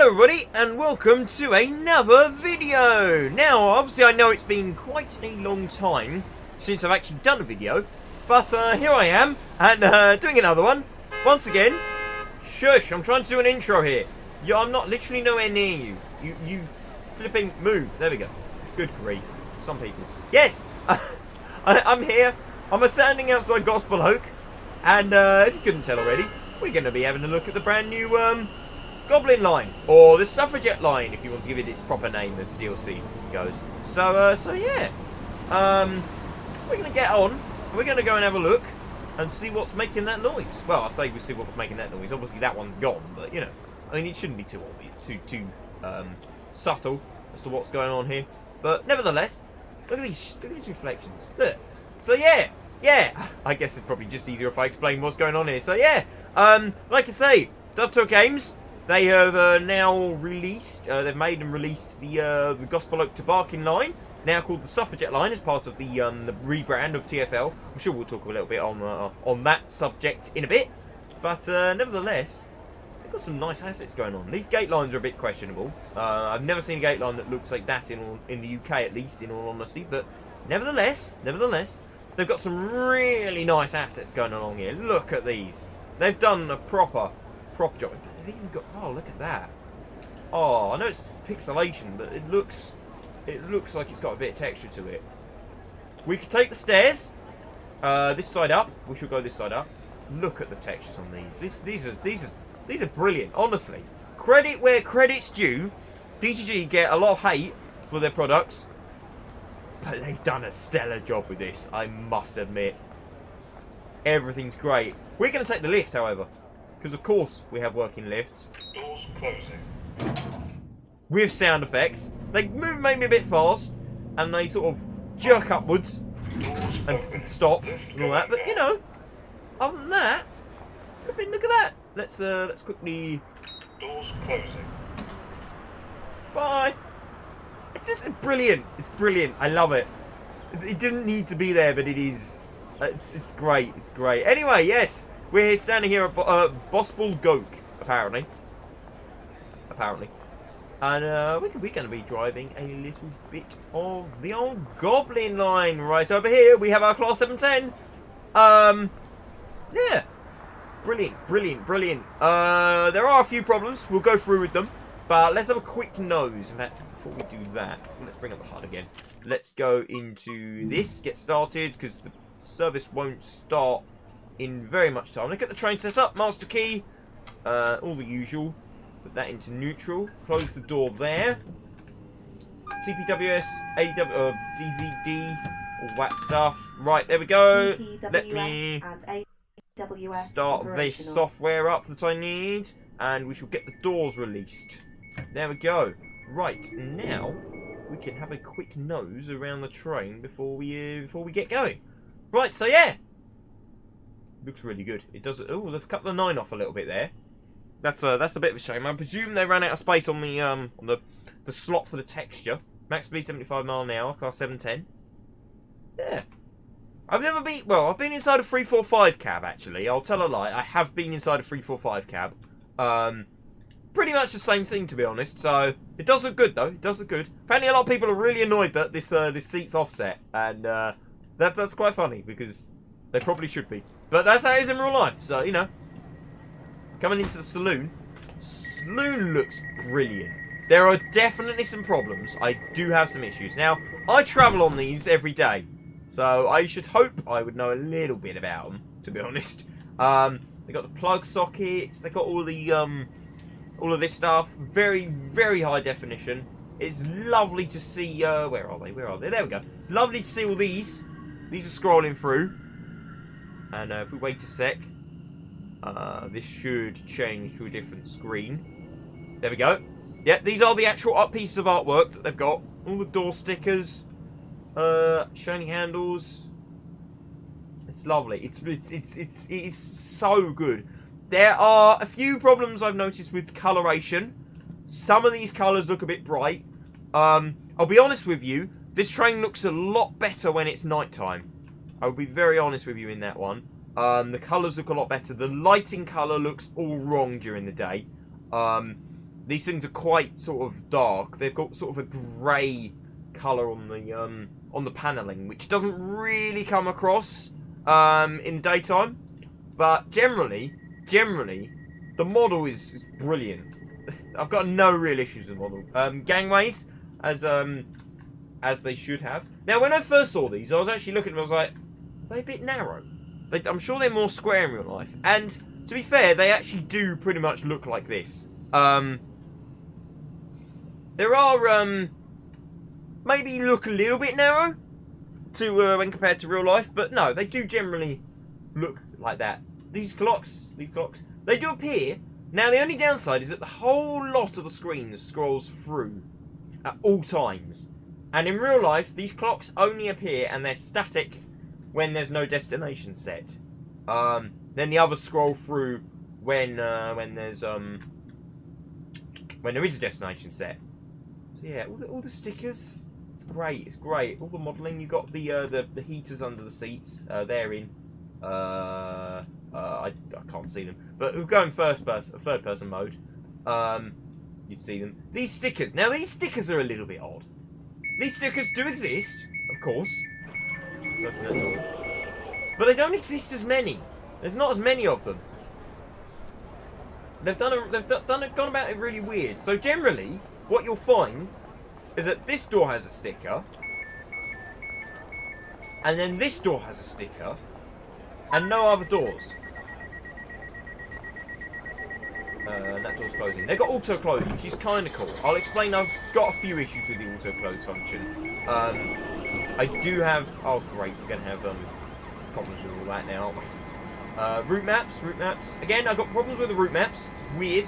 Hello everybody and welcome to another video. Now obviously I know it's been quite a long time since I've actually done a video, but here I am and doing another one. Once again, shush, I'm trying to do an intro here. Yeah, I'm not literally nowhere near you. You flipping move. There we go. Good grief. Some people. Yes, I'm here. I'm standing outside Gospel Oak, and if you couldn't tell already, we're going to be having a look at the brand new Goblin line, or the Suffragette line, if you want to give it its proper name as DLC goes. So yeah, we're going to get on. We're going to go and have a look and see what's making that noise. Well, I say we see what's making that noise. Obviously, that one's gone, but you know, I mean, it shouldn't be too obvious, too subtle as to what's going on here. But nevertheless, look at these reflections. Look. So yeah. I guess it's probably just easier if I explain what's going on here. So yeah, like I say, Dovetail Games. They have now released, they've made and released the Gospel Oak to Barking line, now called the Suffragette line, as part of the rebrand of TFL. I'm sure we'll talk a little bit on that subject in a bit, but nevertheless, they've got some nice assets going on. These gate lines are a bit questionable. I've never seen a gate line that looks like that in the UK, at least, in all honesty. But nevertheless, they've got some really nice assets going along here. Look at these. They've done a proper job. In fact, they've even got, oh, look at that. Oh, I know it's pixelation, but it looks like it's got a bit of texture to it. We could take the stairs this side up. We should go this side up. Look at the textures on these. These are brilliant, honestly. Credit where credit's due. DTG get a lot of hate for their products, but they've done a stellar job with this, I must admit. Everything's great. We're going to take the lift, however, because of course we have working lifts. Doors closing. With sound effects. They move maybe a bit fast, and they sort of jerk upwards and stop and all that. But you know, other than that, flipping, look at that. Let's quickly. Doors closing. Bye. It's just brilliant. It's brilliant. I love it. It didn't need to be there, but it is. It's great. It's great. Anyway, yes. We're standing here at Gospel Oak, apparently. And we're going to be driving a little bit of the old Goblin line right over here. We have our Class 710. Yeah. Brilliant. There are a few problems. We'll go through with them. But let's have a quick nose. In fact, before we do that, let's bring up the HUD again. Let's go into this, get started, because the service won't start in very much time. Look at the train setup, master key, all the usual. Put that into neutral. Close the door there. TPWS, DVD, all that stuff. Right, there we go. Let me start this software up that I need, and we shall get the doors released. There we go. Right, now we can have a quick nose around the train before we get going. Right, so yeah. Looks really good. It does. Oh, they've cut the 9 off a little bit there. That's a bit of a shame. I presume they ran out of space on the slot for the texture. Max speed 75 miles an hour, class 710. Yeah. I've been inside a 345 cab actually. I'll tell a lie. I have been inside a 345 cab. Pretty much the same thing, to be honest. So it does look good though. It does look good. Apparently a lot of people are really annoyed that this seat's offset, and that's quite funny because they probably should be. But that's how it is in real life, so, you know. Coming into the saloon. Saloon looks brilliant. There are definitely some problems. I do have some issues. Now, I travel on these every day, so I should hope I would know a little bit about them, to be honest. They got the plug sockets. They got all of this stuff. Very, very high definition. It's lovely to see. Where are they? There we go. Lovely to see all these. These are scrolling through. And if we wait a sec, this should change to a different screen. There we go. Yeah, these are the actual pieces of artwork that they've got. All the door stickers, shiny handles. It's lovely. It is so good. There are a few problems I've noticed with coloration. Some of these colours look a bit bright. I'll be honest with you. This train looks a lot better when it's nighttime. I'll be very honest with you in that one. The colours look a lot better. The lighting colour looks all wrong during the day. these things are quite sort of dark. They've got sort of a grey colour on the panelling, which doesn't really come across in daytime. But generally, the model is brilliant. I've got no real issues with the model. Gangways, as they should have. Now, when I first saw these, I was actually looking at them, I was like, are they a bit narrow? I'm sure they're more square in real life. And, to be fair, they actually do pretty much look like this. There are, maybe look a little bit narrow to when compared to real life, but no, they do generally look like that. These clocks, they do appear. Now, the only downside is that the whole lot of the screen scrolls through at all times. And in real life, these clocks only appear and they're static when there's no destination set. Then the others scroll through when there is a destination set. So yeah, all the stickers, it's great. All the modelling, you got the heaters under the seats. They're in. I can't see them, but we'll go in third person mode. You'd see them. These stickers. Now these stickers are a little bit odd. These stickers do exist, of course. Let's open that door. But they don't exist as many. There's not as many of them. They've gone about it really weird. So generally, what you'll find is that this door has a sticker, and then this door has a sticker, and no other doors. And that door's closing. They've got auto close, which is kind of cool. I'll explain. I've got a few issues with the auto close function. I do have. Oh great, we're gonna have problems with all that now. Route maps. Again, I've got problems with the route maps. Weird.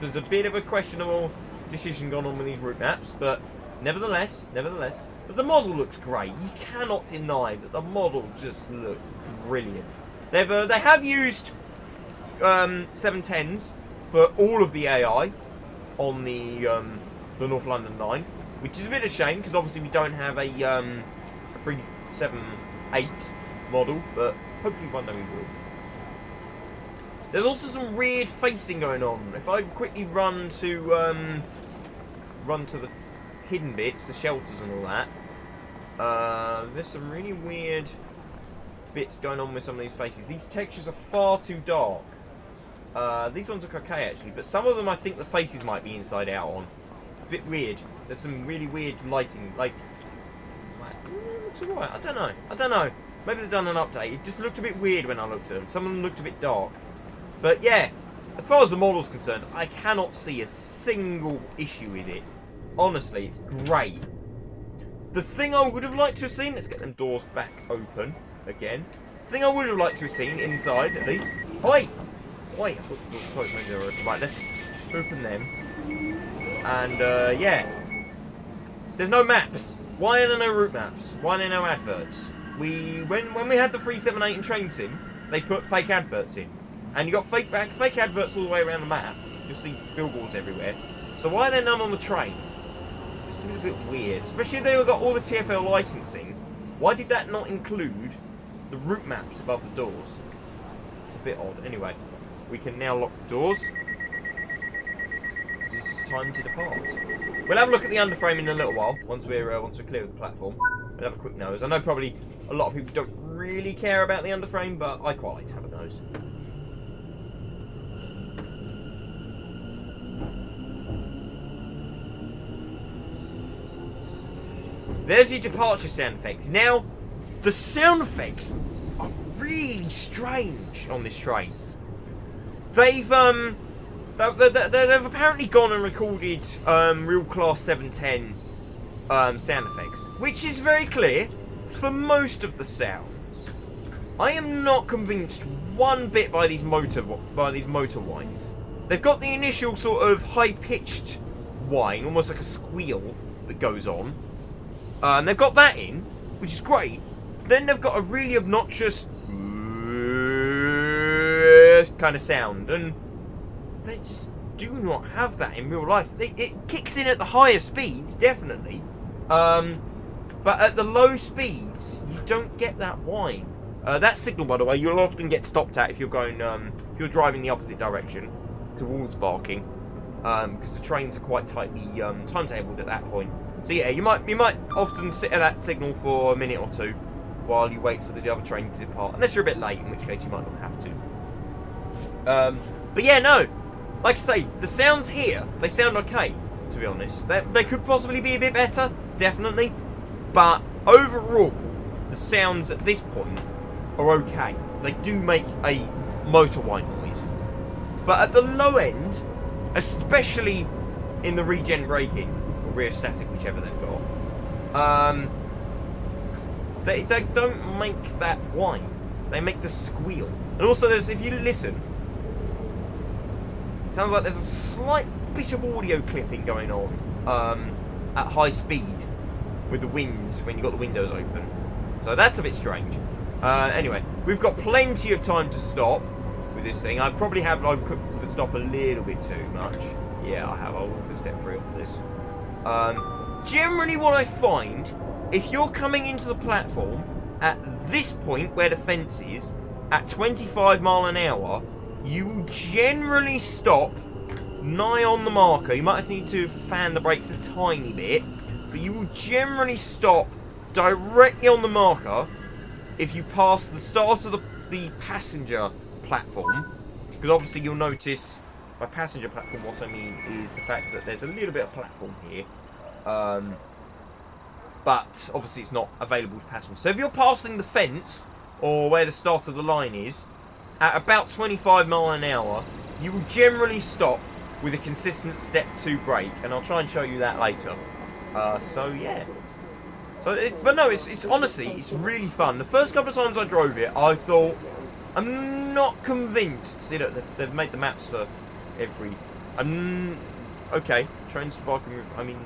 There's a bit of a questionable decision gone on with these route maps, but nevertheless. But the model looks great. You cannot deny that the model just looks brilliant. They have used 710s for all of the AI on the North London line, which is a bit of a shame because obviously we don't have a 378 model, but hopefully one day we will. There's also some weird facing going on. If I quickly run to the hidden bits, the shelters and all that, there's some really weird bits going on with some of these faces. These textures are far too dark. These ones look okay actually, but some of them I think the faces might be inside out on. A bit weird. There's some really weird lighting, looks alright. I don't know. Maybe they've done an update. It just looked a bit weird when I looked at them. Some of them looked a bit dark. But yeah, as far as the model's concerned, I cannot see a single issue with it. Honestly, it's great. The thing I would have liked to have seen, let's get them doors back open again. The thing I would have liked to have seen inside, at least. Oh, wait, I thought the doors closed. Maybe they were open. Right, let's open them. And yeah, there's no maps. Why are there no route maps? Why are there no adverts? When we had the 378 in Train Sim, they put fake adverts in. And you got fake adverts all the way around the map. You'll see billboards everywhere. So why are there none on the train? It seems a bit weird. Especially if they got all the TfL licensing. Why did that not include the route maps above the doors? It's a bit odd. Anyway, we can now lock the doors. This is time to depart. We'll have a look at the underframe in a little while. Once we're clear of the platform. We'll have a quick nose. I know probably a lot of people don't really care about the underframe, but I quite like to have a nose. There's your departure sound effects. Now, the sound effects are really strange on this train. They've apparently gone and recorded real class 710 sound effects, which is very clear for most of the sounds. I am not convinced one bit by these motor whines. They've got the initial sort of high-pitched whine, almost like a squeal that goes on. And they've got that in, which is great. Then they've got a really obnoxious kind of sound, and they just do not have that in real life. It kicks in at the higher speeds, definitely, but at the low speeds, you don't get that whine. That signal, by the way, you'll often get stopped at if you're going, if you're driving the opposite direction towards Barking. because the trains are quite tightly timetabled at that point. So yeah, you might often sit at that signal for a minute or two while you wait for the other train to depart, unless you're a bit late, in which case you might not have to. But yeah, no, like I say, the sounds here, they sound okay, to be honest. They could possibly be a bit better, definitely, but overall, the sounds at this point are okay. They do make a motor whine noise, but at the low end, especially in the regen braking or rear static, whichever they've got, they don't make that whine. They make the squeal. And also, if you listen, it sounds like there's a slight bit of audio clipping going on at high speed with the wind when you've got the windows open. So that's a bit strange. Anyway, we've got plenty of time to stop with this thing. I probably have cooked the stop a little bit too much. Yeah, I have. I'll walk a step 3 off this. Generally what I find, if you're coming into the platform at this point where the fence is, at 25 mile an hour, you will generally stop nigh on the marker. You might need to fan the brakes a tiny bit, but you will generally stop directly on the marker if you pass the start of the passenger platform, because obviously you'll notice by passenger platform what I mean is the fact that there's a little bit of platform here, but obviously it's not available to passengers. So if you're passing the fence or where the start of the line is at about 25 mile an hour, you will generally stop with a consistent step 2 brake, and I'll try and show you that later. So yeah. But no, it's honestly, it's really fun. The first couple of times I drove it, I thought, I'm not convinced. See, look, they've made the maps for every... okay, trains to Barking Room. I mean,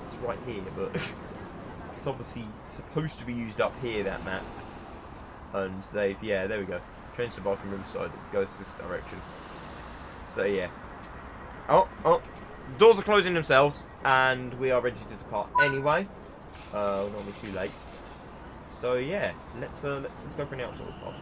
it's right here, but it's obviously supposed to be used up here, that map. And yeah, there we go. Trains to Barking Room side, it goes this direction. So yeah. Oh, doors are closing themselves, and we are ready to depart anyway. We're not be too late. So yeah, let's go for an outside pod.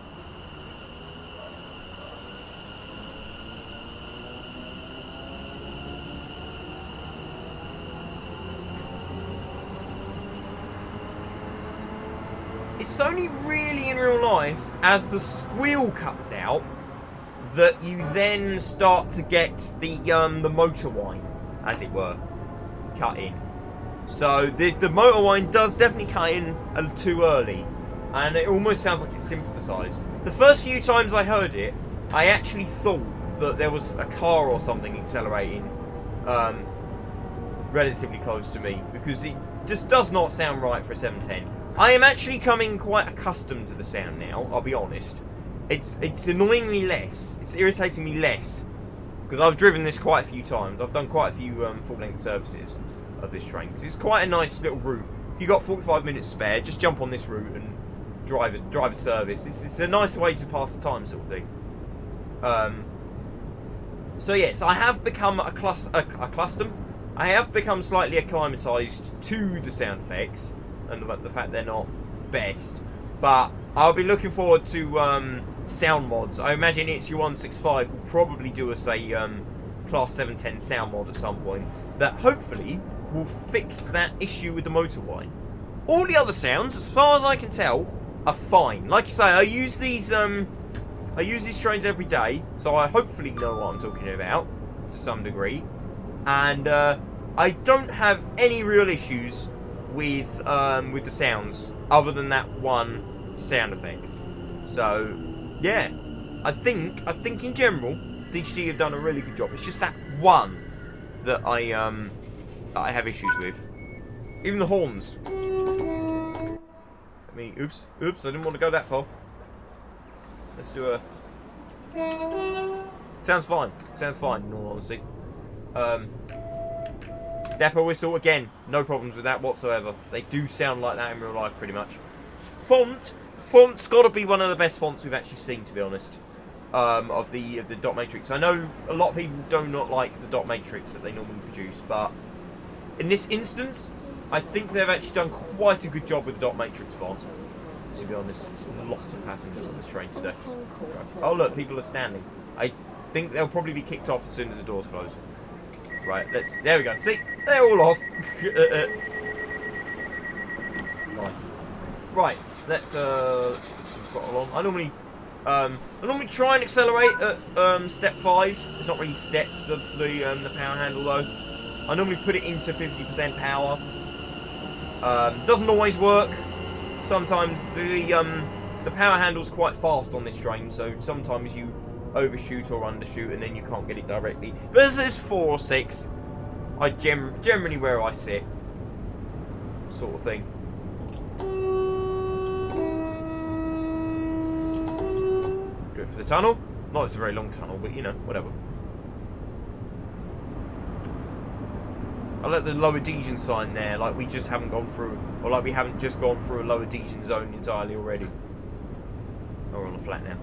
It's only really in real life, as the squeal cuts out, that you then start to get the motor whine, as it were, cut in. So the motor whine does definitely cut in a little too early, and it almost sounds like it's synthesized. The first few times I heard it, I actually thought that there was a car or something accelerating relatively close to me, because it just does not sound right for a 710. I am actually coming quite accustomed to the sound now, I'll be honest. It's annoying me less, it's irritating me less, because I've driven this quite a few times. I've done quite a few full-length services of this train, because it's quite a nice little route. You got 45 minutes spare, just jump on this route and drive a service. It's a nice way to pass the time, sort of thing. So yes, I have become accustomed. I have become slightly acclimatized to the sound effects and the fact they're not best, but I'll be looking forward to sound mods. I imagine It's Your 165 will probably do us a Class 710 sound mod at some point that hopefully will fix that issue with the motor whine. All the other sounds, as far as I can tell, are fine. Like I say, I use these trains every day, so I hopefully know what I'm talking about to some degree, and I don't have any real issues with the sounds other than that one sound effect. So yeah, I think in general DHT have done a really good job. It's just that one that I have issues with. Even the horns. I mean, oops, I didn't want to go that far. Let's do a... Sounds fine, in all honesty. Depot whistle, again, no problems with that whatsoever. They do sound like that in real life, pretty much. Font's got to be one of the best fonts we've actually seen, to be honest, of the dot matrix. I know a lot of people do not like the dot matrix that they normally produce, but in this instance, I think they've actually done quite a good job with the dot matrix font, to be honest. Lots of passengers on this train today. Oh look, people are standing. I think they'll probably be kicked off as soon as the doors close. Right, there we go. See, they're all off. Nice. Right, let's put some throttle on. I normally try and accelerate at step 5. It's not really steps, the power handle though. I normally put it into 50% power. Doesn't always work. Sometimes the power handle's quite fast on this train, so sometimes you overshoot or undershoot and then you can't get it directly. But as it's 4 or 6, I generally where I sit, sort of thing. Do it for the tunnel. Not it's a very long tunnel, but you know, whatever. I like the lower Degen sign there, like we just haven't gone through, or like we haven't just gone through a lower Degen zone entirely already. Oh, we're on the flat now.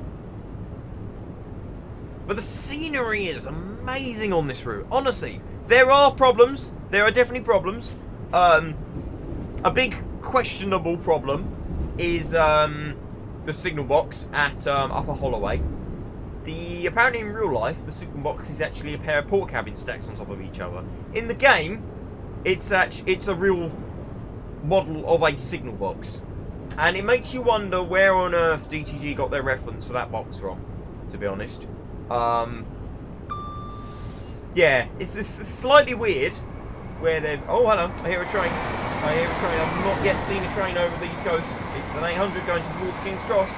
But the scenery is amazing on this route. Honestly, there are problems. There are definitely problems. A big questionable problem is the signal box at Upper Holloway. Apparently in real life, the signal box is actually a pair of port cabins stacked on top of each other. In the game, it's a real model of a signal box, and it makes you wonder where on earth DTG got their reference for that box from. To be honest, yeah, it's slightly weird where they've. Oh, hello! I hear a train. I've not yet seen a train over these coasts. It's an 800 going towards King's Cross.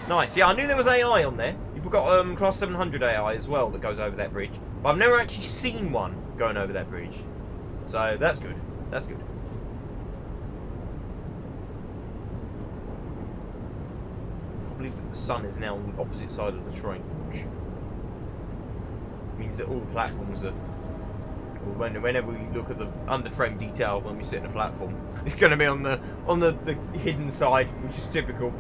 Nice. Yeah, I knew there was AI on there. You've got Class 700 AI as well that goes over that bridge. But I've never actually seen one going over that bridge. So that's good. That's good. I believe that the sun is now on the opposite side of the train. Means that all the platforms are... Whenever we look at the underframe detail when we sit in a platform, it's going to be on the hidden side, which is typical.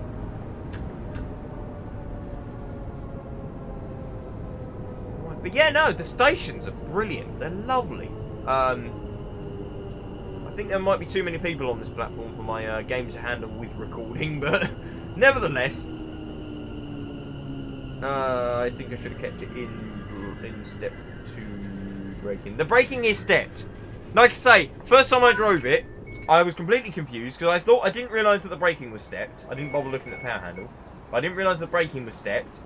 But yeah, no, the stations are brilliant. They're lovely. I think there might be too many people on this platform for my game to handle with recording, but nevertheless, I think I should have kept it in step 2 braking. The braking is stepped. Like I say, first time I drove it, I was completely confused because I didn't realise that the braking was stepped. I didn't bother looking at the power handle. But I didn't realise the braking was stepped.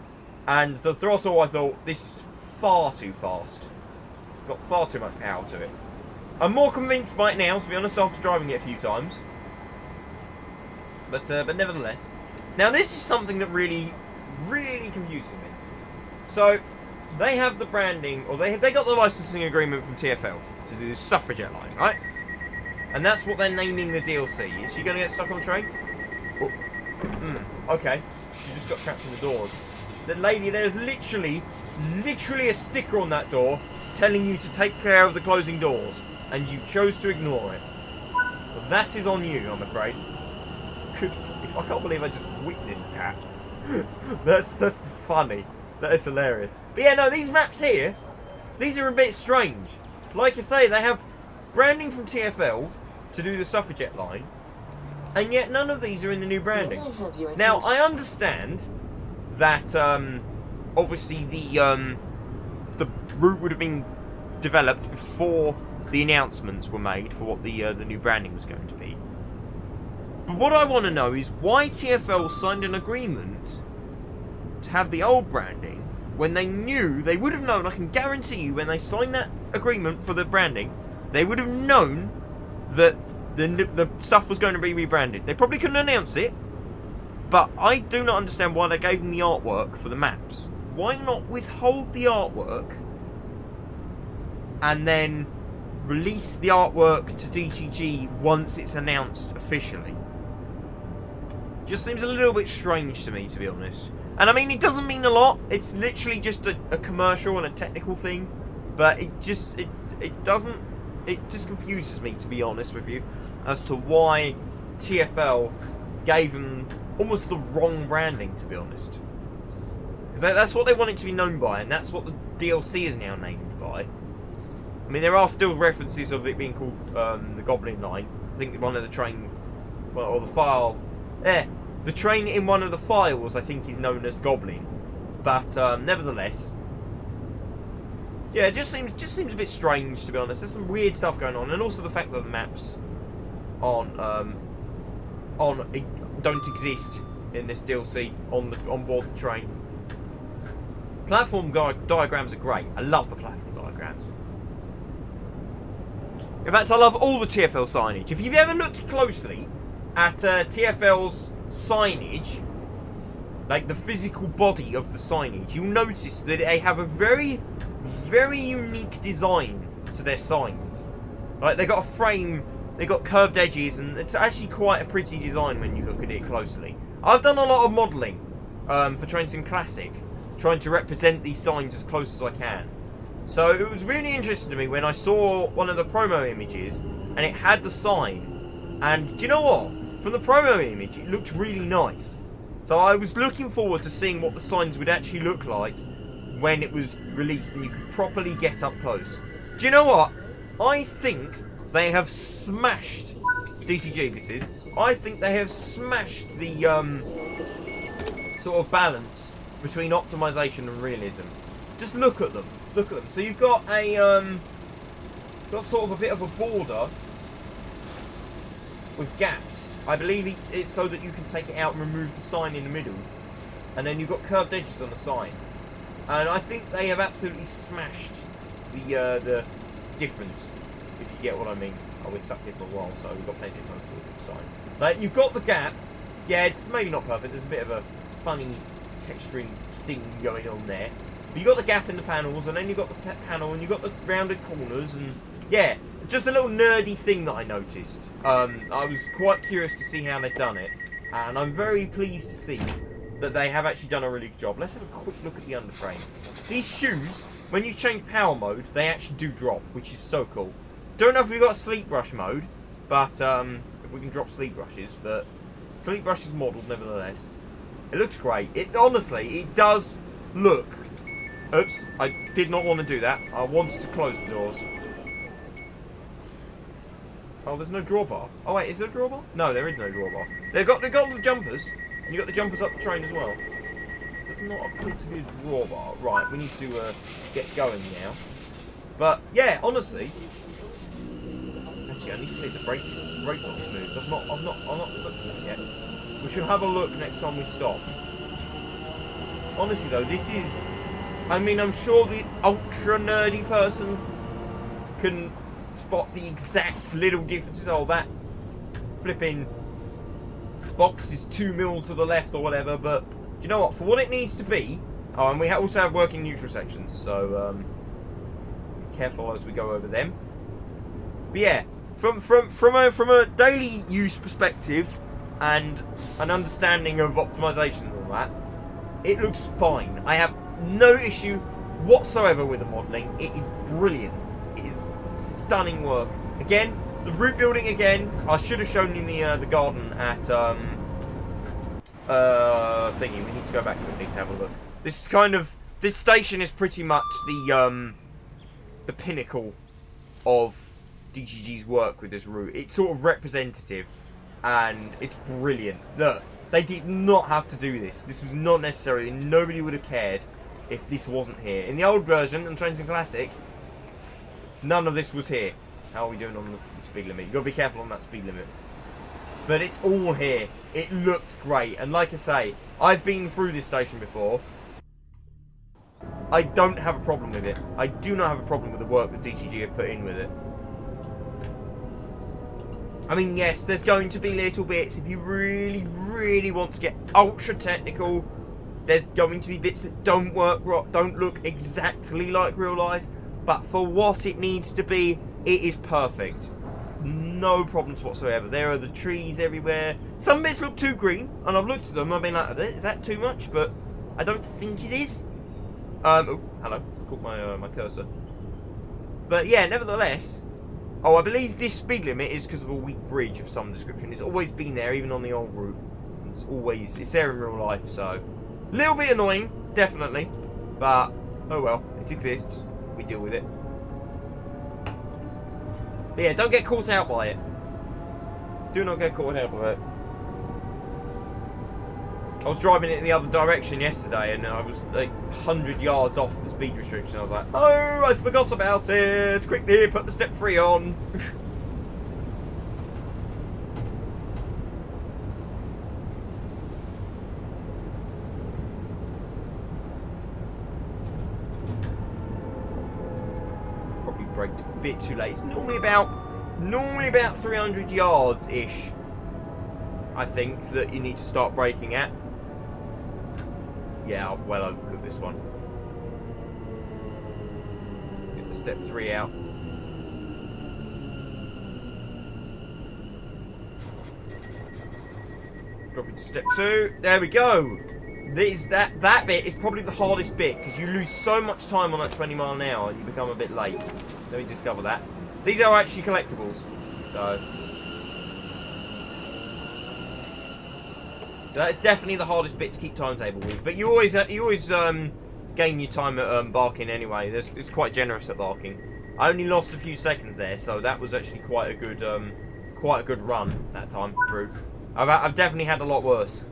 And the throttle, I thought, this is far too fast. It's got far too much power to it. I'm more convinced by it now, to be honest, after driving it a few times. But nevertheless. Now this is something that really, really confuses me. So, they have the branding, or they got the licensing agreement from TfL to do the Suffragette Line, right? And that's what they're naming the DLC. Is she going to get stuck on the train? Oh. Okay. She just got trapped in the doors. The lady, there's literally a sticker on that door telling you to take care of the closing doors, and you chose to ignore it. Well, that is on you, I'm afraid. I can't believe I just witnessed that. That's funny. That is hilarious. But yeah, no, these maps here, these are a bit strange. Like I say, they have branding from TfL to do the Suffragette Line, and yet none of these are in the new branding. Now, I understand that obviously the route would have been developed before the announcements were made for what the new branding was going to be. But what I want to know is why TfL signed an agreement to have the old branding when they would have known, I can guarantee you, when they signed that agreement for the branding, they would have known that the stuff was going to be rebranded. They probably couldn't announce it, but I do not understand why they gave them the artwork for the maps. Why not withhold the artwork and then release the artwork to DTG once it's announced officially? Just seems a little bit strange to me, to be honest. And I mean, it doesn't mean a lot. It's literally just a commercial and a technical thing. But it just confuses me, to be honest with you, as to why TfL gave them almost the wrong branding, to be honest. Because that's what they want it to be known by, and that's what the DLC is now named by. I mean, there are still references of it being called the Goblin Line. I think one of the train, well, or the file, the train in one of the files, I think, is known as Goblin. But nevertheless, Yeah, it just seems a bit strange, to be honest. There's some weird stuff going on, and also the fact that the maps don't exist in this DLC on board the train. Platform diagrams are great. I love the platform diagrams. In fact, I love all the TFL signage. If you've ever looked closely at TFL's signage, like the physical body of the signage, you'll notice that they have a very, very unique design to their signs. Like, they got a frame, they got curved edges, and it's actually quite a pretty design when you look at it closely. I've done a lot of modelling for Train Sim Classic, trying to represent these signs as close as I can. So it was really interesting to me when I saw one of the promo images and it had the sign. And do you know what? From the promo image, it looked really nice. So I was looking forward to seeing what the signs would actually look like when it was released and you could properly get up close. Do you know what? I think they have smashed DCG. This is. I think they have smashed the sort of balance between optimization and realism. Just look at them. Look at them. So you've got a got sort of a bit of a border with gaps. I believe it's so that you can take it out and remove the sign in the middle, and then you've got curved edges on the sign. And I think they have absolutely smashed the difference, if you get what I mean. Oh, we're stuck here for a while, so we've got plenty of time to look at the sign. Like, you've got the gap. Yeah, it's maybe not perfect. There's a bit of a funny texturing thing going on there. But you've got the gap in the panels, and then you've got the panel, and you've got the rounded corners, and yeah, just a little nerdy thing that I noticed. I was quite curious to see how they've done it, and I'm very pleased to see that they have actually done a really good job. Let's have a quick look at the underframe. These shoes, when you change power mode, they actually do drop, which is so cool. Don't know if we've got sleep brush mode, but if we can drop sleep brushes, but sleep brush is modelled nevertheless. It looks great. It honestly, it does look. Oops, I did not want to do that. I wanted to close the doors. Oh, there's no drawbar. Oh wait, is there a drawbar? No, there is no drawbar. They've got the jumpers, and you got the jumpers up the train as well. It does not appear to be a drawbar. Right, we need to get going now. But yeah, honestly, actually, I need to see if the brake box moved. I've not looked at it yet. We should have a look next time we stop. Honestly though, this is. I mean, I'm sure the ultra nerdy person can spot the exact little differences. Oh, that flipping box is 2 mils to the left or whatever, but do you know what? For what it needs to be, oh, and we also have working neutral sections, so be careful as we go over them. But yeah, from a daily use perspective and an understanding of optimization and all that, it looks fine. I have no issue whatsoever with the modelling. It is brilliant. It is stunning work. Again, the route building again. I should have shown you the garden at thingy. We need to go back quickly to have a look. This is kind of, this station is pretty much the pinnacle of DGG's work with this route. It's sort of representative, and it's brilliant. Look, they did not have to do this. This was not necessary. Nobody would have cared if this wasn't here. In the old version, on Train Sim Classic, none of this was here. How are we doing on the speed limit? You've got to be careful on that speed limit. But it's all here. It looked great. And like I say, I've been through this station before. I don't have a problem with it. I do not have a problem with the work that DTG have put in with it. I mean, yes, there's going to be little bits. If you really, really want to get ultra technical, there's going to be bits that don't look exactly like real life. But for what it needs to be, it is perfect. No problems whatsoever. There are the trees everywhere. Some bits look too green, and I've looked at them. I've been like, is that too much? But I don't think it is. Oh, hello. Caught my cursor. But yeah, nevertheless. Oh, I believe this speed limit is because of a weak bridge of some description. It's always been there, even on the old route. It's there in real life, so. A little bit annoying, definitely. But, oh well, it exists. We deal with it. But yeah, don't get caught out by it. Do not get caught out by it. I was driving it in the other direction yesterday, and I was like 100 yards off the speed restriction. I was like, oh, I forgot about it. Quickly put the step 3 on. Probably braked a bit too late. It's normally about 300 yards ish, I think, that you need to start braking at. Yeah, I've well overcooked this one. Get the step 3 out. Drop it to step 2. There we go. That bit is probably the hardest bit, because you lose so much time on that 20 mile an hour and you become a bit late. Let me discover that. These are actually collectibles. So that's definitely the hardest bit to keep timetable with. But you always gain your time at Barking anyway. It's quite generous at Barking. I only lost a few seconds there, so that was actually quite a good run that time through. I've definitely had a lot worse.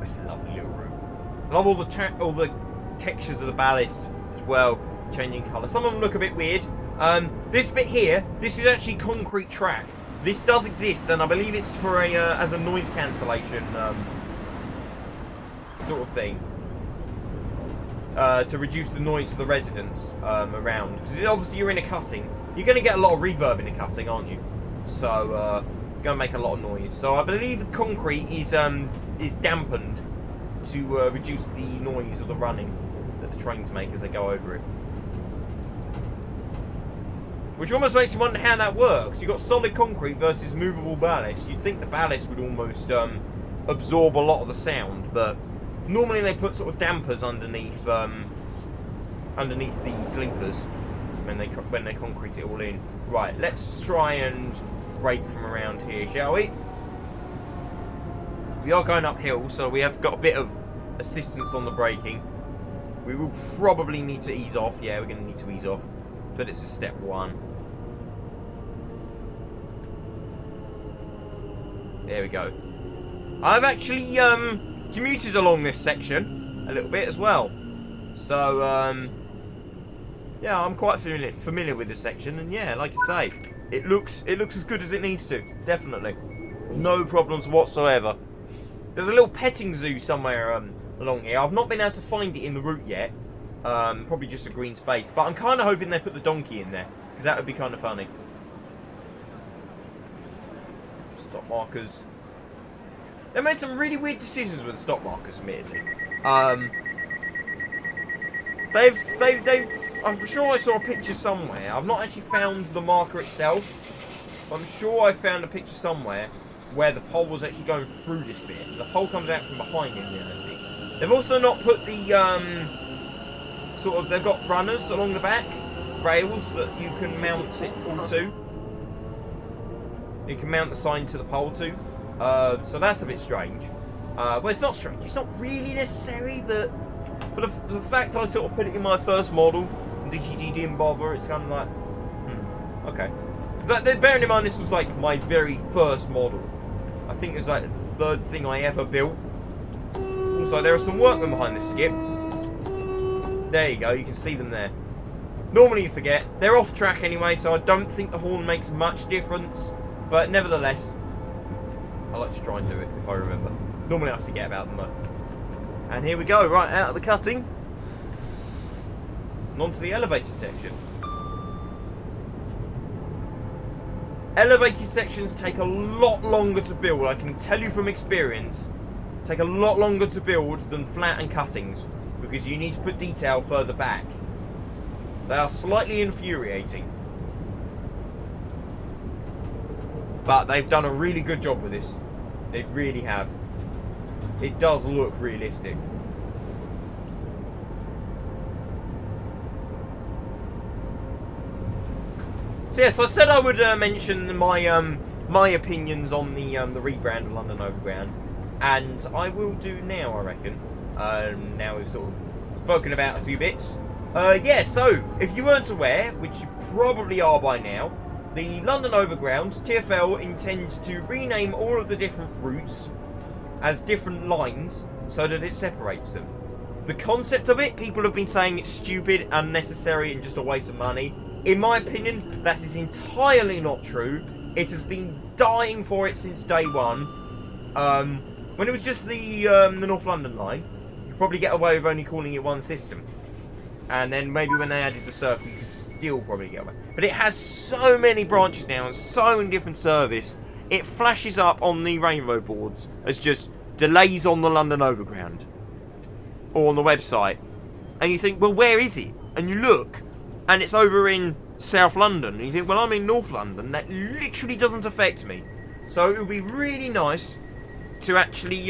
It's a lovely little room. I love all the textures of the ballast as well, changing colour. Some of them look a bit weird. This bit here, this is actually concrete track. This does exist, and I believe it's for a as a noise cancellation sort of thing, to reduce the noise to the residents around. Because obviously you're in a cutting, you're going to get a lot of reverb in a cutting, aren't you? So you're going to make a lot of noise. So I believe the concrete is dampened to reduce the noise of the running that the trains make as they go over it. Which almost makes you wonder how that works. You've got solid concrete versus movable ballast. You'd think the ballast would almost absorb a lot of the sound, but normally they put sort of dampers underneath the sleepers when they concrete it all in. Right, let's try and brake from around here, shall we? We are going uphill, so we have got a bit of assistance on the braking. We will probably need to ease off. Yeah, we're going to need to ease off. But it's a step 1. There we go. I've actually commuted along this section a little bit as well. So, yeah, I'm quite familiar with this section. And yeah, like I say, it looks as good as it needs to. Definitely. No problems whatsoever. There's a little petting zoo somewhere along here. I've not been able to find it in the route yet. Probably just a green space. But I'm kind of hoping they put the donkey in there, because that would be kind of funny. Stop markers. They made some really weird decisions with the stop markers, admittedly. I'm sure I saw a picture somewhere. I've not actually found the marker itself. But I'm sure I found a picture somewhere where the pole was actually going through this bit. The pole comes out from behind in reality. They've also not put the they've got runners along the back, rails that you can mount it all to. You can mount the sign to the pole to. So that's a bit strange. Well, it's not strange. It's not really necessary, but for the fact I sort of put it in my first model, and DTG didn't bother, it's kind of like, okay. Bearing in mind this was like my very first model. I think it was like the 3rd thing I ever built. Also, there are some workmen behind this skip. There you go, you can see them there. Normally you forget. They're off track anyway, so I don't think the horn makes much difference. But nevertheless, I like to try and do it if I remember. Normally I forget about them though. And here we go, right out of the cutting. And onto the elevated section. Elevated sections take a lot longer to build, I can tell you from experience. Take a lot longer to build than flat and cuttings, because you need to put detail further back. They are slightly infuriating. But they've done a really good job with this. They really have. It does look realistic. So yes, I said I would mention my opinions on the rebrand of London Overground, and I will do now. I reckon. Now we've sort of spoken about a few bits. Yeah. So if you weren't aware, which you probably are by now, the London Overground TfL intends to rename all of the different routes as different lines so that it separates them. The concept of it, people have been saying it's stupid, unnecessary, and just a waste of money. In my opinion, that is entirely not true. It has been dying for it since day one. When it was just the North London line, you could probably get away with only calling it one system. And then maybe when they added the circle, you could still probably get away. But it has so many branches now and so many different service, it flashes up on the rainbow boards as just delays on the London Overground. Or on the website. And you think, well, where is it? And you look, and it's over in South London. And you think, well, I'm in North London. That literally doesn't affect me. So it would be really nice to actually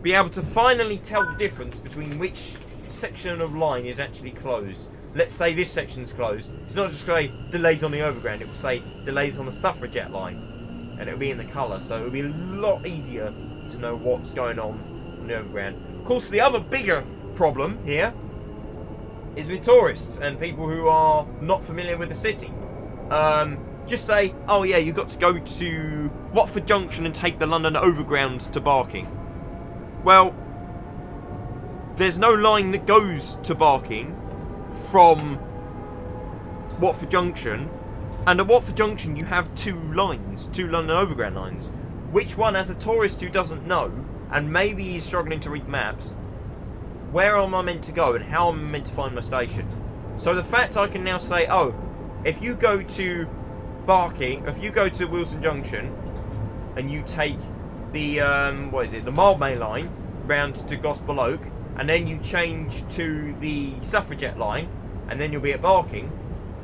be able to finally tell the difference between which section of line is actually closed. Let's say this section's closed. It's not just say delays on the Overground. It will say delays on the Suffragette Line. And it'll be in the colour. So it'll be a lot easier to know what's going on the Overground. Of course, the other bigger problem here is with tourists and people who are not familiar with the city. Just say, oh yeah, you've got to go to Watford Junction and take the London Overground to Barking. Well, there's no line that goes to Barking from Watford Junction, and at Watford Junction you have two lines, two London Overground lines. Which one, as a tourist who doesn't know, and maybe he's struggling to read maps, where am I meant to go and how am I meant to find my station? So the fact I can now say, oh, if you go to Barking, if you go to Wilson Junction and you take the the Mildmay line round to Gospel Oak, and then you change to the Suffragette line, and then you'll be at Barking,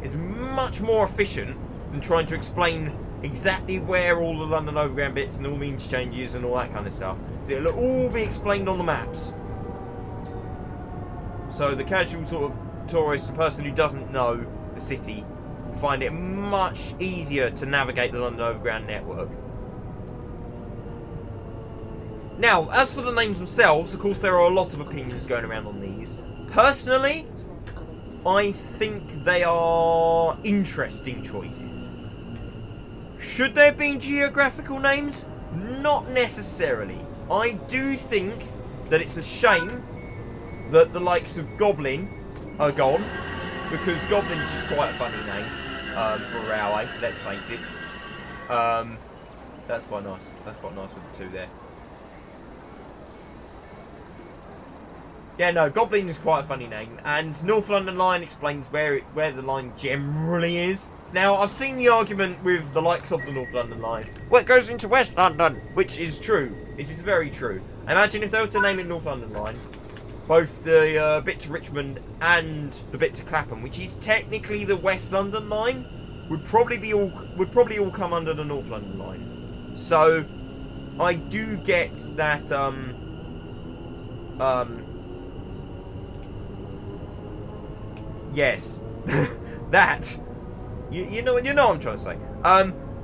is much more efficient than trying to explain exactly where all the London Overground bits and all the interchanges and all that kind of stuff. It'll all be explained on the maps. So the casual sort of tourist, the person who doesn't know the city, will find it much easier to navigate the London Overground network. Now, as for the names themselves, of course there are a lot of opinions going around on these. Personally, I think they are interesting choices. Should there be geographical names? Not necessarily. I do think that it's a shame that the likes of Goblin are gone, because Goblin's just quite a funny name for a railway, let's face it. That's quite nice. That's quite nice with the two there. Yeah, no, Goblin is quite a funny name, and North London Line explains where the line generally is. Now, I've seen the argument with the likes of the North London Line. Well, it goes into West London, which is true. It is very true. Imagine if they were to name it North London Line, both the bit to Richmond and the bit to Clapham, which is technically the West London Line, would probably all come under the North London Line. So, I do get that. Yes, that. You know what I'm trying to say.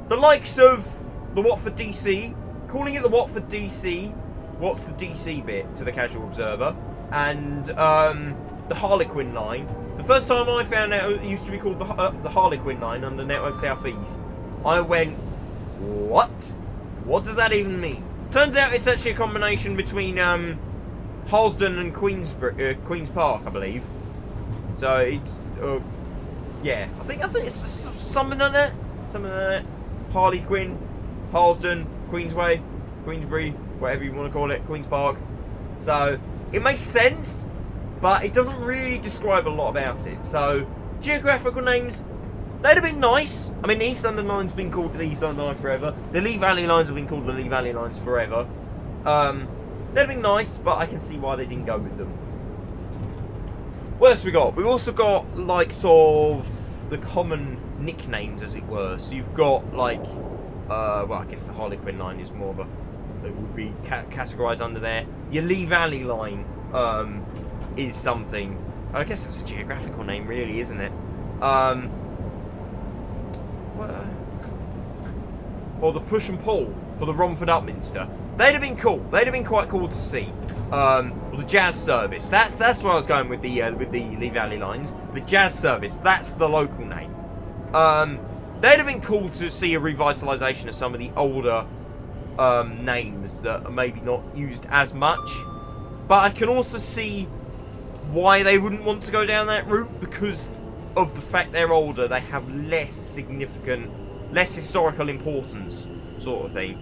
The likes of the Watford DC, calling it the Watford DC, what's the DC bit to the casual observer, and the Harlequin line. The first time I found out it used to be called the Harlequin line under Network South East, I went, what? What does that even mean? Turns out it's actually a combination between Harlesden and Queen's Park, I believe. So it's yeah, I think it's something like that. Something like that. Harlequin, Harlesden, Queensway, Queensbury, whatever you want to call it, Queen's Park. So it makes sense, but it doesn't really describe a lot about it. So geographical names, they'd have been nice. I mean, the East London Line's been called the East London Line forever. The Lee Valley Lines have been called the Lee Valley Lines forever. They'd have been nice, but I can see why they didn't go with them. What else we got? We've also got likes of the common nicknames, as it were. So you've got like, well, I guess the Harlequin line is more of a, it would be categorised under there. Your Lee Valley line is something. I guess that's a geographical name, really, isn't it? or the push and pull for the Romford Upminster. They'd have been cool. They'd have been quite cool to see. Or the Jazz Service. That's where I was going with the Lee Valley lines. The Jazz Service. That's the local name. They'd have been cool to see a revitalisation of some of the older names that are maybe not used as much. But I can also see why they wouldn't want to go down that route, because of the fact they're older. They have less significant, less historical importance, sort of thing.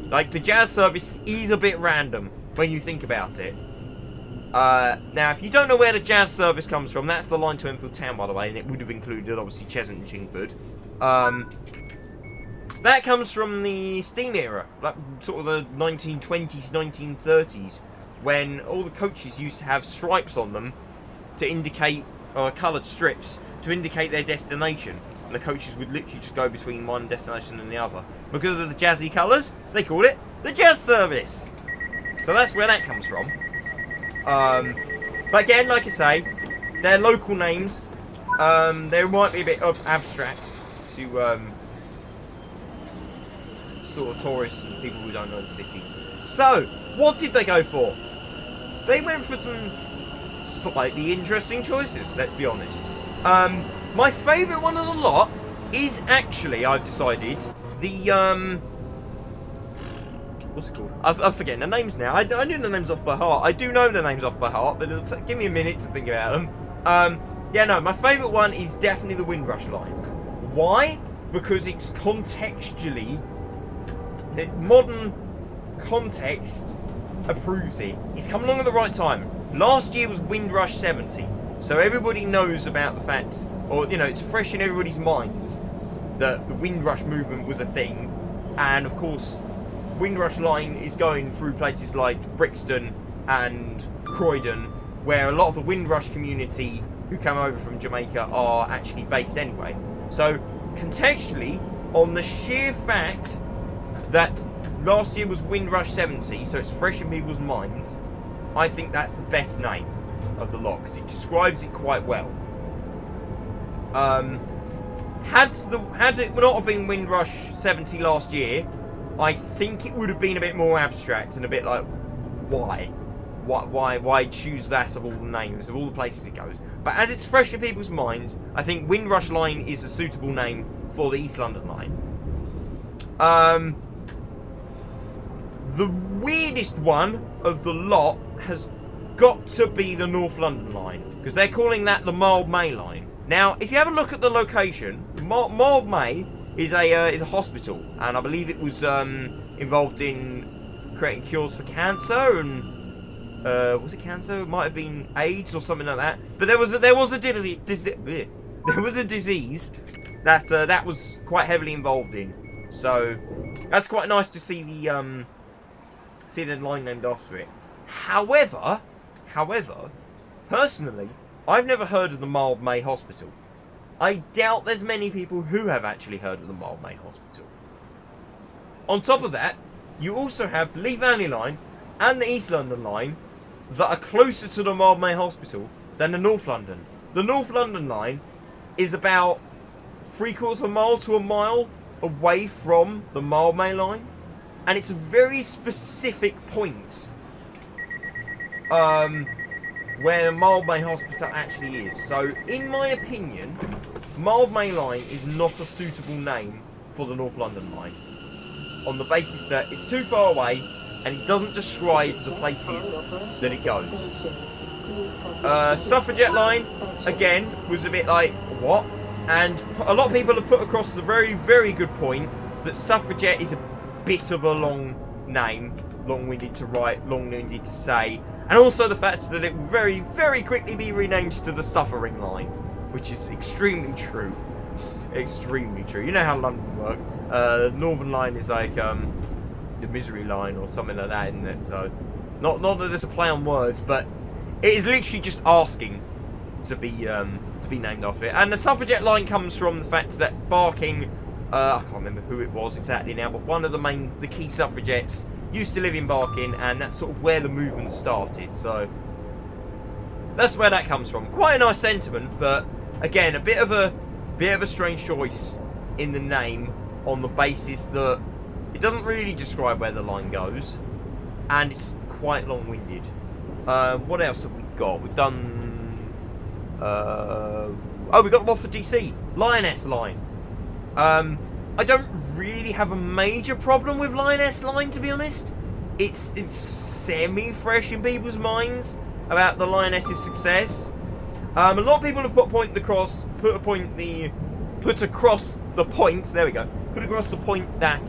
Like, the Jazz Service is a bit random when you think about it. Now, if you don't know where the Jazz Service comes from, that's the line to Enfield Town, by the way, and it would have included, obviously, Cheshunt and Chingford. That comes from the steam era, like sort of the 1920s, 1930s, when all the coaches used to have stripes on them to indicate, coloured strips, to indicate their destination. And the coaches would literally just go between one destination and the other. Because of the jazzy colours, they called it the Jazz Service. So that's where that comes from. But again, like I say, they're local names. They might be a bit abstract to sort of tourists and people who don't know the city. So, what did they go for? They went for some slightly interesting choices, let's be honest. My favourite one of the lot is actually, I've decided, the, what's it called? I'm forgetting the names now. I knew the names off by heart. I do know the names off by heart, but it'll give me a minute to think about them. Yeah, no, my favourite one is definitely the Windrush line. Why? Because it's contextually, modern context approves it. It's come along at the right time. Last year was Windrush 70, so everybody knows about the fact, or, you know, it's fresh in everybody's minds that the Windrush movement was a thing. And of course, Windrush line is going through places like Brixton and Croydon, where a lot of the Windrush community who come over from Jamaica are actually based anyway. So contextually, on the sheer fact that last year was Windrush 70, so it's fresh in people's minds, I think that's the best name of the lot, because it describes it quite well. Had it not have been Windrush 70 last year, I think it would have been a bit more abstract and a bit like, why choose that of all the names, of all the places it goes? But as it's fresh in people's minds, I think Windrush Line is a suitable name for the East London line. The weirdest one of the lot has got to be the North London line, because they're calling that the Mild May line. Now, if you have a look at the location, Mild May is a hospital, and I believe it was involved in creating cures for cancer and was it cancer? It might have been AIDS or something like that. But there was a disease that was quite heavily involved in. So that's quite nice to see the line named after it. However, personally, I've never heard of the Mild May Hospital. I doubt there's many people who have actually heard of the Mild May Hospital. On top of that, you also have the Lee Valley line and the East London line that are closer to the Mild May Hospital than the North London. The North London line is about 3/4 of a mile to a mile away from the Mild May line, and it's a very specific point where the Mild May Hospital actually is. So, in my opinion, Mild May line is not a suitable name for the North London line, on the basis that it's too far away and it doesn't describe the places that it goes. Suffragette line, again, was a bit like, what? And a lot of people have put across the very, very good point that Suffragette is a bit of a long name, long-winded to write, long-winded to say, and also the fact that it will very, very quickly be renamed to the Suffering line, which is extremely true. Extremely true. You know how London works. Northern line is like the Misery line or something like that, isn't it? So, not that there's a play on words, but it is literally just asking to be named after it. And the Suffragette line comes from the fact that Barking, I can't remember who it was exactly now, but one of the key suffragettes used to live in Barking, and that's sort of where the movement started. So that's where that comes from. Quite a nice sentiment, but again, a bit of a strange choice in the name on the basis that it doesn't really describe where the line goes, and it's quite long-winded. What else have we got? We've done... we got one for DC. Lioness Line. I don't really have a major problem with Lioness Line, to be honest. It's semi-fresh in people's minds about the Lioness's success. A lot of people have put across the point that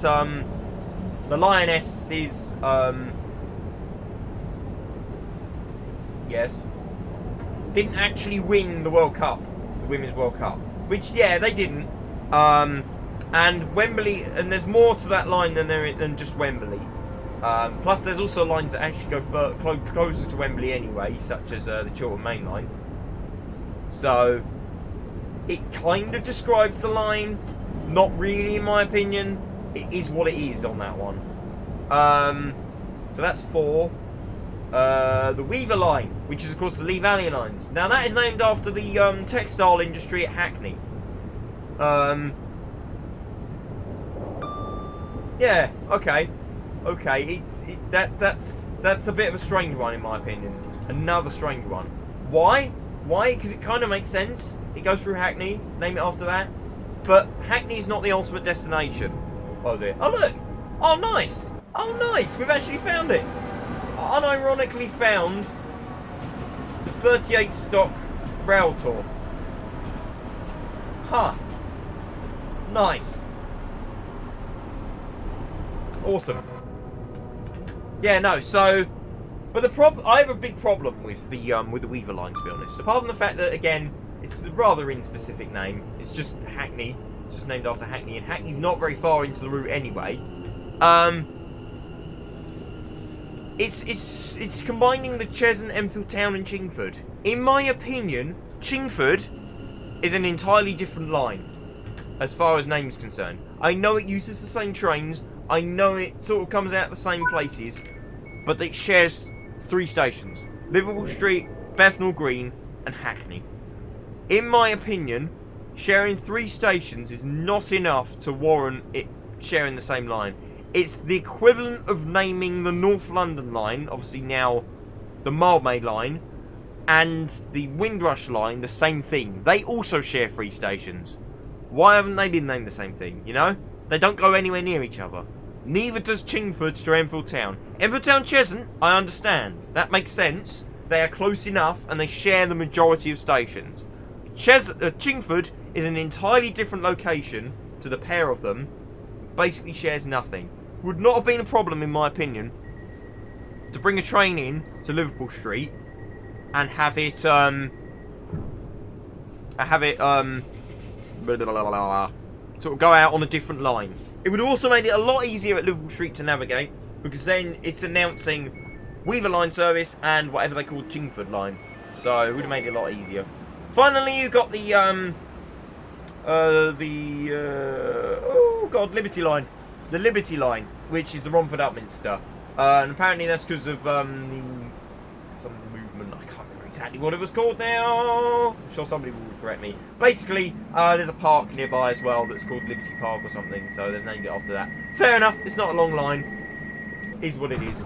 the Lioness is didn't actually win the World Cup, the Women's World Cup, which they didn't. And Wembley, and there's more to that line than just Wembley. Plus, there's also lines that actually go closer to Wembley anyway, such as the Chiltern Main Line. So, it kind of describes the line. Not really, in my opinion. It is what it is on that one. So that's 4. The Weaver Line, which is, of course, the Lee Valley Lines. Now, that is named after the textile industry at Hackney. Yeah, okay. That's a bit of a strange one in my opinion. Another strange one. Why? Because it kind of makes sense. It goes through Hackney, name it after that. But Hackney is not the ultimate destination. Oh dear. Oh look! Oh nice! Oh nice! We've actually found it. Unironically found the 38 stock rail tour. Huh. Nice. Awesome. Yeah, no, so... But I have a big problem with the Weaver Line, to be honest. Apart from the fact that, again, it's a rather inspecific name. It's just Hackney. It's just named after Hackney, and Hackney's not very far into the route anyway. It's combining the Cheshunt, Enfield Town, and Chingford. In my opinion, Chingford is an entirely different line, as far as name is concerned. I know it uses the same trains, I know it sort of comes out the same places, but it shares 3 stations. Liverpool Street, Bethnal Green, and Hackney. In my opinion, sharing 3 stations is not enough to warrant it sharing the same line. It's the equivalent of naming the North London line, obviously now the Mildmay line, and the Windrush line the same thing. They also share 3 stations. Why haven't they been named the same thing, you know? They don't go anywhere near each other. Neither does Chingford to Enfield Town. Enfield Town Cheshunt, I understand. That makes sense. They are close enough and they share the majority of stations. Chingford is an entirely different location to the pair of them. Basically shares nothing. Would not have been a problem, in my opinion, to bring a train in to Liverpool Street and have it, sort of go out on a different line. It would also make it a lot easier at Liverpool Street to navigate, because then it's announcing Weaver Line service and whatever they call Chingford Line. So it would have made it a lot easier. Finally, you got the Liberty Line. The Liberty Line, which is the Romford Upminster. And apparently that's because of some movement. I can't remember exactly what it was called now. I'm sure somebody will correct me. Basically, there's a park nearby as well that's called Liberty Park or something, so they've named it after that. Fair enough, it's not a long line. Is what it is.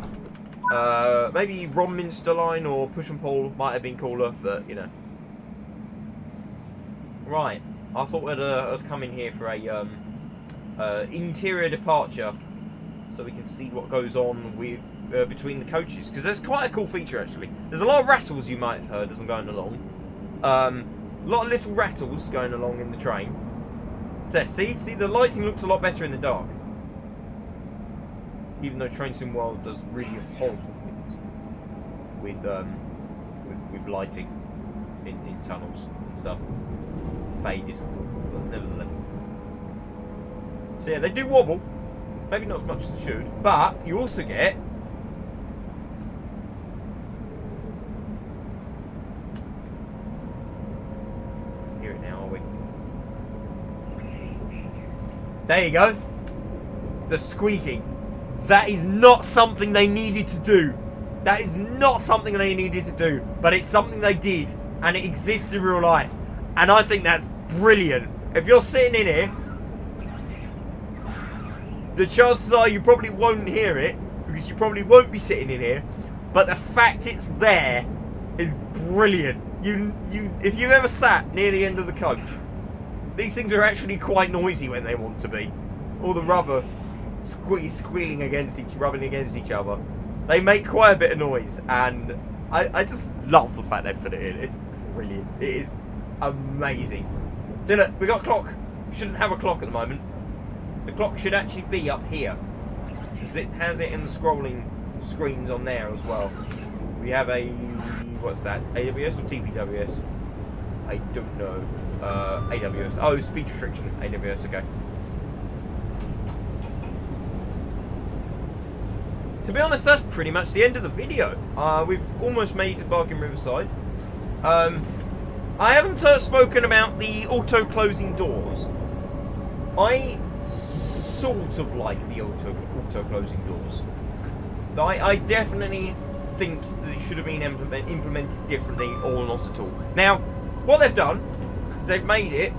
Maybe Romminster Line or Push and Pull might have been cooler, but you know. Right, I thought I'd come in here for a interior departure, so we can see what goes on with between the coaches, because there's quite a cool feature actually. There's a lot of rattles you might have heard as I'm going along. A lot of little rattles going along in the train. So see the lighting looks a lot better in the dark, even though Train Sim World does really horrible things with lighting in tunnels and stuff. Fade is awful, but nevertheless. So yeah, they do wobble. Maybe not as much as they should, but you also get hear it now, are we? There you go. The squeaking. That is not something they needed to do. That is not something they needed to do, but it's something they did, and it exists in real life. And I think that's brilliant. If you're sitting in here the chances are you probably won't hear it, because you probably won't be sitting in here, but the fact it's there is brilliant. If you've ever sat near the end of the coach, these things are actually quite noisy when they want to be. All the rubber squealing rubbing against each other. They make quite a bit of noise, and I just love the fact they put it in. It's brilliant. It is amazing. So look, we got a clock. We shouldn't have a clock at the moment. The clock should actually be up here, because it has it in the scrolling screens on there as well. We have a, what's that? AWS or TPWS? I don't know. AWS. Oh, speed restriction. AWS. Okay. To be honest, that's pretty much the end of the video. We've almost made it Barking Riverside. I haven't spoken about the auto-closing doors. I sort of like the auto-closing doors. I definitely think that it should have been implemented differently or not at all. Now, what they've done is they've made it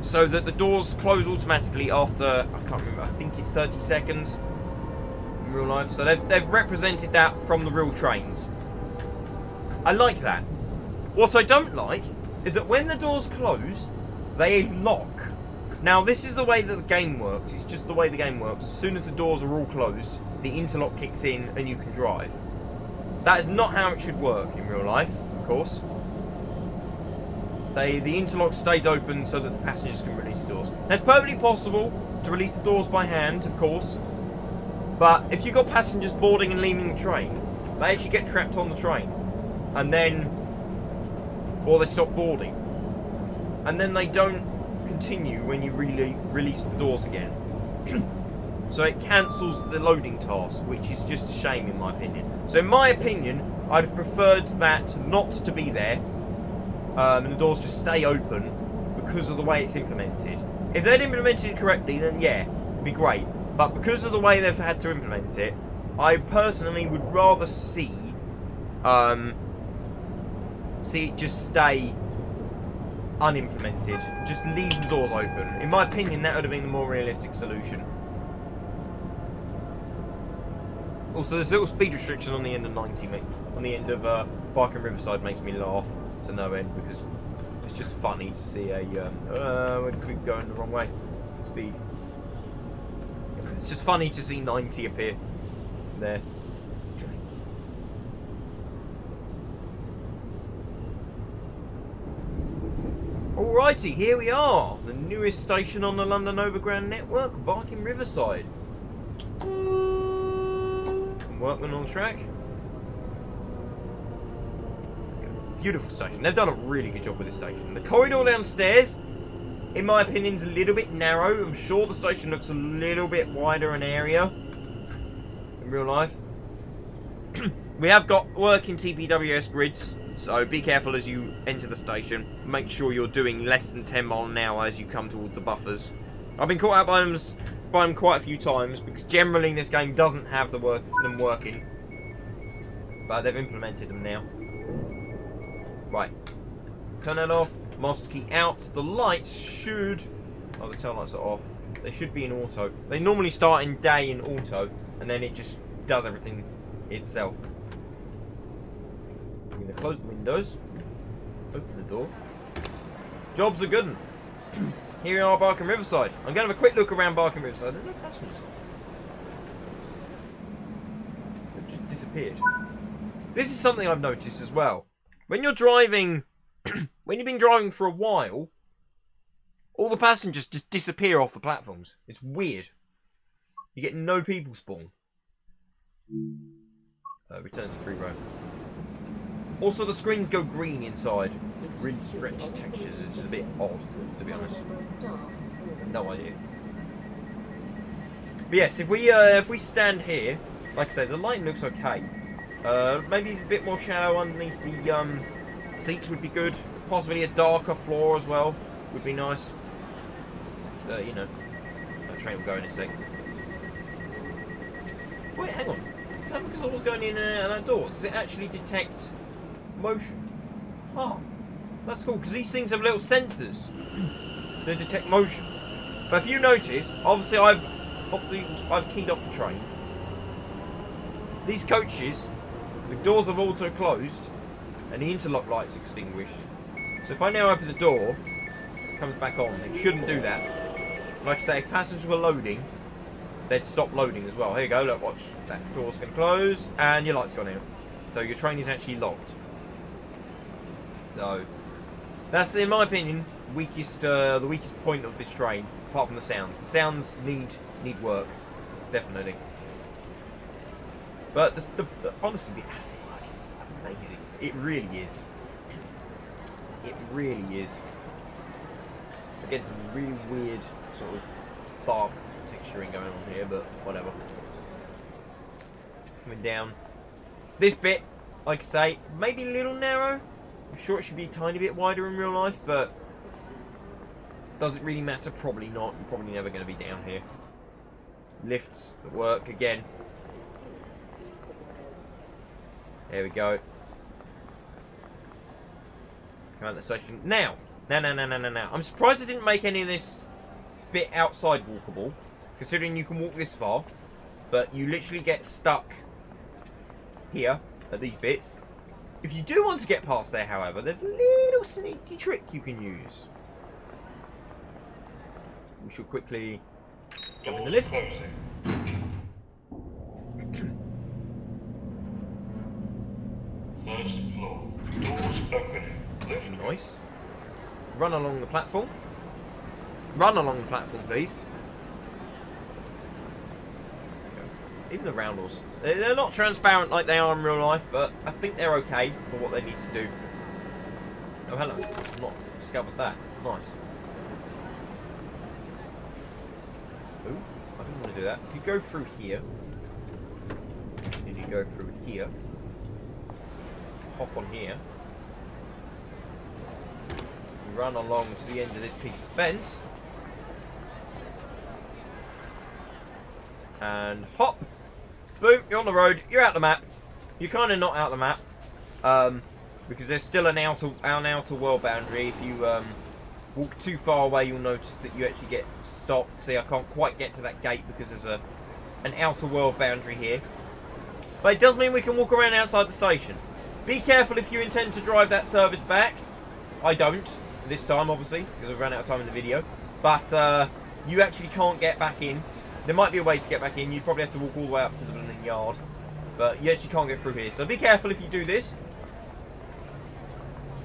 so that the doors close automatically after, I can't remember, I think it's 30 seconds in real life. So they've represented that from the real trains. I like that. What I don't like is that when the doors close, they lock. Now, this is the way that the game works. It's just the way the game works. As soon as the doors are all closed, the interlock kicks in and you can drive. That is not how it should work in real life, of course. The interlock stays open so that the passengers can release the doors. Now, it's perfectly possible to release the doors by hand, of course. But if you've got passengers boarding and leaving the train, they actually get trapped on the train. And then, or they stop boarding. And then they don't continue when you release the doors again. So it cancels the loading task, which is just a shame in my opinion. So in my opinion, I'd have preferred that not to be there, and the doors just stay open because of the way it's implemented. If they'd implemented it correctly, then yeah, it'd be great. But because of the way they've had to implement it, I personally would rather see it just stay unimplemented. Just leave the doors open. In my opinion, that would have been the more realistic solution. Also, this little speed restriction on the end of 90, on the end of Barking Riverside, makes me laugh to no end, because it's just funny to see a we're going the wrong way. Speed. It's just funny to see 90 appear there. Alrighty, here we are, the newest station on the London Overground network, Barking Riverside. Workman on the track. Beautiful station. They've done a really good job with this station. The corridor downstairs, in my opinion, is a little bit narrow. I'm sure the station looks a little bit wider in area in real life. We have got working TPWS grids, so be careful as you enter the station. Make sure you're doing less than 10 miles an hour as you come towards the buffers. I've been caught out by them quite a few times, because generally this game doesn't have them working, but they've implemented them now. Right, turn that off, master key out. The lights should, oh, the tail lights are off. They should be in auto. They normally start in day in auto, and then it just does everything itself. I'm going to close the windows, open the door. Job's a good one. Here we are, Barking Riverside. I'm going to have a quick look around Barking Riverside. There's no passengers. It just disappeared. This is something I've noticed as well. When you're driving, when you've been driving for a while, all the passengers just disappear off the platforms. It's weird. You get no people spawn. Return to free roam. Also, the screens go green inside. Really stretched textures. It's just a bit odd, to be honest. No idea. But yes, if we stand here, like I said, the lighting looks okay. Maybe a bit more shadow underneath the seats would be good. Possibly a darker floor as well would be nice. You know, that train will go in a sec. Wait, hang on. Is that because I was going in and that door? Does it actually detect motion? Oh, that's cool, because these things have little sensors that detect motion. But if you notice, obviously I've I've keyed off the train. These coaches, the doors have auto closed, and the interlock light's extinguished. So if I now open the door, it comes back on. It shouldn't do that. Like I say, if passengers were loading, they'd stop loading as well. Here you go, look, watch. That door's going to close, and your light's gone out. So your train is actually locked. So, that's, in my opinion, the weakest point of this train, apart from the sounds. The sounds need work, definitely. But honestly, the acid work is amazing. It really is. It really is. Again, some really weird sort of dark texturing going on here, but whatever. Coming down. This bit, like I say, maybe a little narrow. I'm sure it should be a tiny bit wider in real life, but does it really matter? Probably not. You're probably never going to be down here. Lifts at work again. There we go. Come out the station. Now. I'm surprised I didn't make any of this bit outside walkable, considering you can walk this far, but you literally get stuck here at these bits. If you do want to get past there, however, there's a little sneaky trick you can use. We shall quickly jump in the lift. First floor. Doors opening. Lift. Nice. Run along the platform. Run along the platform, please. Even the roundels. They're not transparent like they are in real life, but I think they're okay for what they need to do. Oh, hello. I've not discovered that. Nice. Ooh, I didn't want to do that. If you go through here, and you go through here, hop on here, you run along to the end of this piece of fence, and hop! Boom, you're on the road, you're out the map. You're kind of not out the map, because there's still an outer world boundary. If you walk too far away, you'll notice that you actually get stopped. See, I can't quite get to that gate because there's an outer world boundary here. But it does mean we can walk around outside the station. Be careful if you intend to drive that service back. I don't, this time, obviously, because I've run out of time in the video. But you actually can't get back in. There might be a way to get back in. You'd probably have to walk all the way up to the London yard. But you actually can't get through here. So be careful if you do this.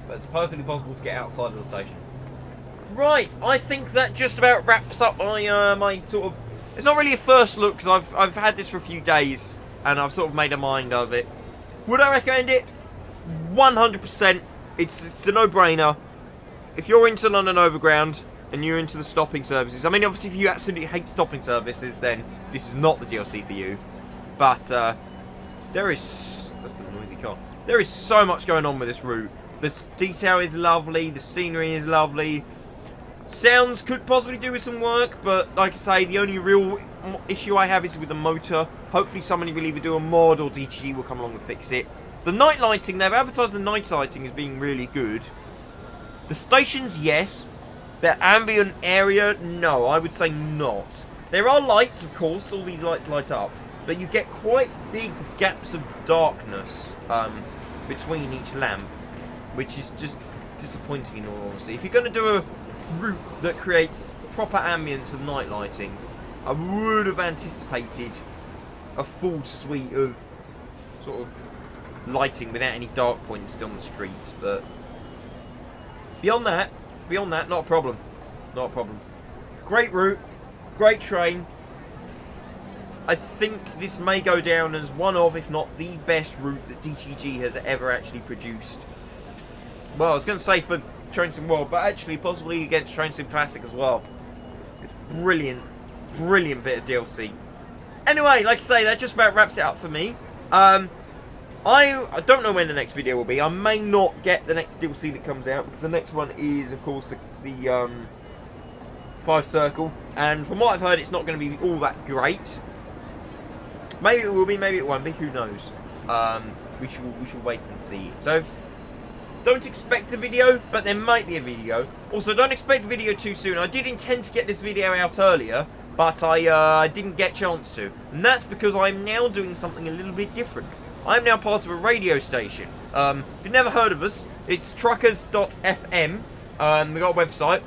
But it's perfectly possible to get outside of the station. Right, I think that just about wraps up my my sort of... It's not really a first look, because I've had this for a few days, and I've sort of made a mind of it. Would I recommend it? 100%. It's a no-brainer. If you're into London Overground, and you're into the stopping services, I mean, obviously, if you absolutely hate stopping services, then this is not the DLC for you. But there is... That's a noisy car. There is so much going on with this route. The detail is lovely, the scenery is lovely. Sounds could possibly do with some work, but like I say, the only real issue I have is with the motor. Hopefully somebody will either do a mod or DTG will come along and fix it. The night lighting, they've advertised the night lighting as being really good. The stations, yes. The ambient area, no, I would say not. There are lights, of course, all these lights light up, but you get quite big gaps of darkness between each lamp, which is just disappointing in all honesty. If you're going to do a route that creates proper ambience of night lighting, I would have anticipated a full suite of sort of lighting without any dark points on the streets, but beyond that, not a problem. Not a problem. Great route, great train. I think this may go down as one of, if not the best route that DTG has ever actually produced. Well, I was going to say for Train Sim World, but actually possibly against Train Sim Classic as well. It's brilliant, brilliant bit of DLC. Anyway, like I say, that just about wraps it up for me. I don't know when the next video will be. I may not get the next DLC that comes out, because the next one is, of course, the 5 Circle. And from what I've heard, it's not going to be all that great. Maybe it will be, maybe it won't be, who knows. We shall wait and see. So, don't expect a video, but there might be a video. Also, don't expect a video too soon. I did intend to get this video out earlier, but I didn't get a chance to. And that's because I'm now doing something a little bit different. I'm now part of a radio station. If you've never heard of us, it's truckers.fm. We got a website.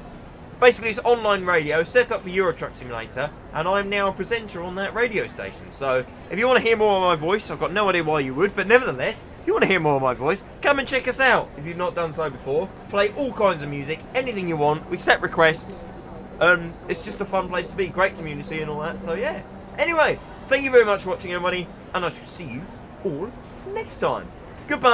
Basically, it's online radio set up for Euro Truck Simulator, and I'm now a presenter on that radio station. So, if you want to hear more of my voice, I've got no idea why you would, but nevertheless, if you want to hear more of my voice, come and check us out if you've not done so before. Play all kinds of music, anything you want, we accept requests. It's just a fun place to be, great community and all that, so yeah. Anyway, thank you very much for watching, everybody, and I shall see you all next time. Goodbye!